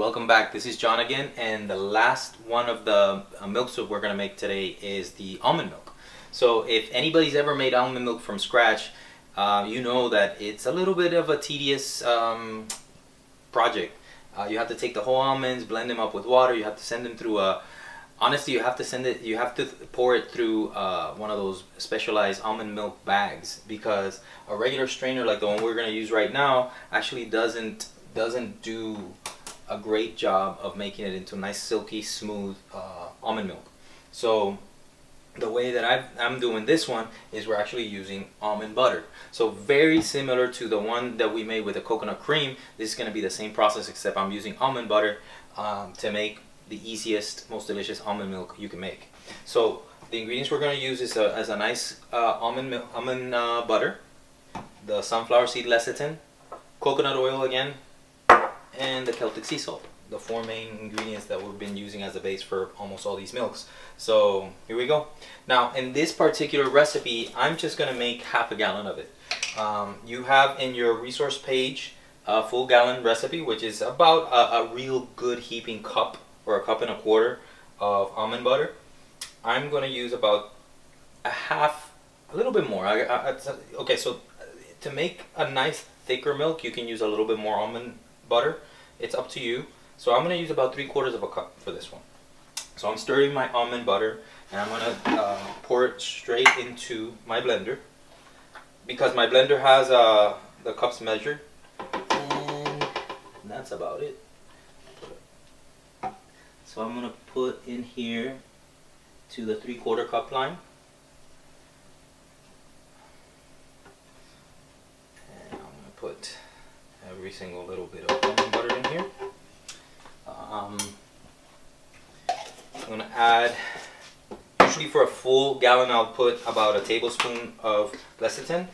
welcome back. This is John again, and the last one of the milk soup we're going to make today is the almond milk. So if anybody's ever made almond milk from scratch, you know that it's a little bit of a tedious project. You have to take the whole almonds, blend them up with water. You have to send them through a honestly, you have to pour it through one of those specialized almond milk bags, because a regular strainer like the one we're going to use right now actually doesn't do a great job of making it into nice silky smooth almond milk. So the way that I'm doing this one is we're actually using almond butter. So very similar to the one that we made with the coconut cream, this is going to be the same process, except I'm using almond butter to make the easiest, most delicious almond milk you can make. So the ingredients we're going to use is a nice almond butter, the sunflower seed lecithin, coconut oil again, and the Celtic sea salt, the four main ingredients that we've been using as a base for almost all these milks. So here we go. Now in this particular recipe, I'm just going to make half a gallon of it. You have in your resource page a full gallon recipe, which is about a real good heaping cup or a cup and a quarter of almond butter. I'm going to use about a little bit more. Okay, so to make a nice thicker milk, you can use a little bit more almond butter. It's up to you. So I'm going to use about 3/4 of a cup for this one. So I'm stirring my almond butter, and I'm going to pour it straight into my blender, because my blender has the cups measured, and that's about it. So I'm going to put in here to the 3/4 cup line. And I'm going to put every single little bit of almond butter in here. I'm going to add, usually for a full gallon I'll put about a tablespoon of lecithin.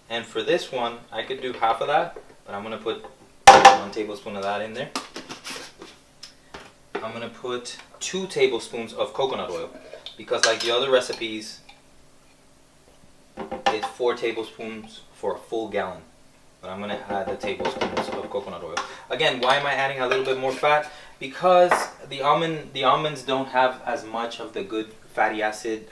And for this one I could do half of that, but I'm going to put 1 tablespoon of that in there. I'm going to put 2 tablespoons of coconut oil, because like the other recipes, it's 4 tablespoons for a full gallon. But I'm going to add the tablespoons of coconut oil. Again, why am I adding a little bit more fat? Because the almonds don't have as much of the good fatty acid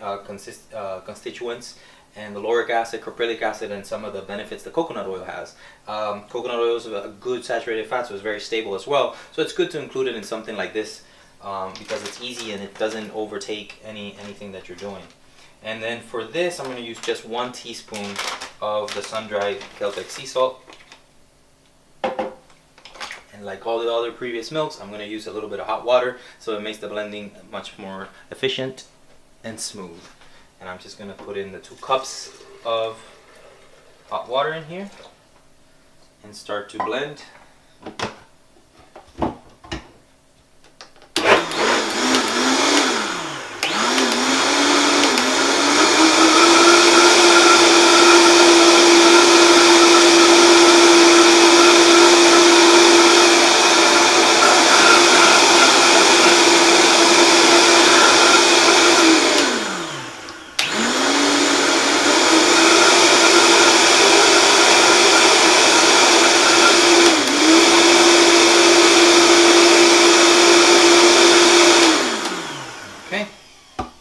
constituents, and the lauric acid, caprylic acid, and some of the benefits the coconut oil has. Coconut oil is a good saturated fat, so it's very stable as well. So it's good to include it in something like this, because it's easy and it doesn't overtake anything that you're doing. And then for this, I'm going to use just 1 teaspoon of the sun-dried Celtic sea salt. And like all the other previous milks, I'm going to use a little bit of hot water, so it makes the blending much more efficient and smooth. And I'm just going to put in the 2 cups of hot water in here and start to blend.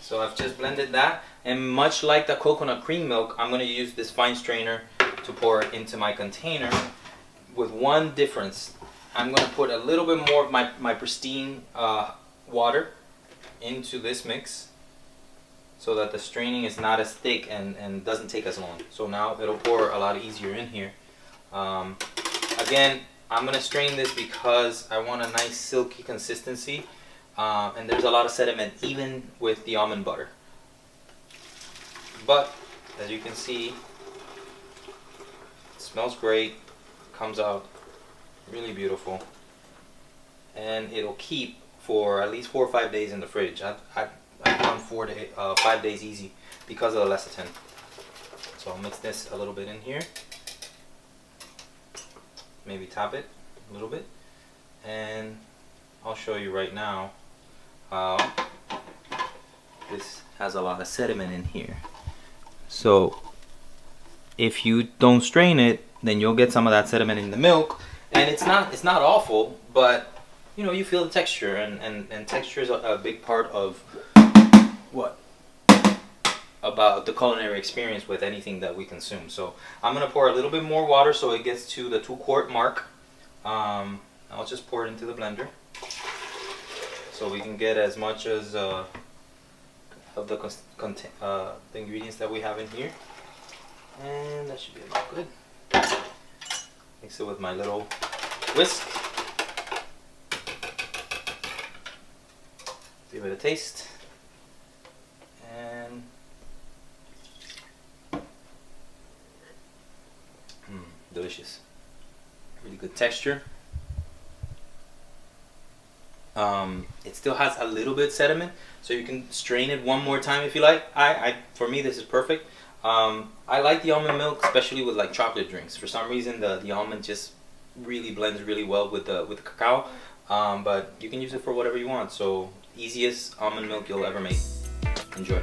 So I've just blended that, and much like the coconut cream milk, I'm going to use this fine strainer to pour it into my container, with one difference. I'm going to put a little bit more of my pristine water into this mix, so that the straining is not as thick and doesn't take as long. So now it'll pour a lot easier in here. Again, I'm going to strain this because I want a nice silky consistency. And there's a lot of sediment even with the almond butter. But as you can see, it smells great, comes out really beautiful, and it'll keep for at least 4 or 5 days in the fridge. I've done 5 days easy because of the lecithin. So I'll mix this a little bit in here, maybe top it a little bit, and I'll show you right now how this has a lot of sediment in here. So if you don't strain it, then you'll get some of that sediment in the milk, and it's not awful, but you know, you feel the texture, and texture is a big part of what? About the culinary experience with anything that we consume. So I'm gonna pour a little bit more water so it gets to the 2-quart mark. I'll just pour it into the blender so we can get as much as of the ingredients that we have in here, and that should be about good. Mix it with my little whisk. Give it a taste, and delicious. Really good texture. It still has a little bit sediment, so you can strain it one more time if you like. For me, this is perfect. I like the almond milk, especially with like chocolate drinks. For some reason, the almond just really blends really well with the cacao. But you can use it for whatever you want. So easiest almond milk you'll ever make. Enjoy.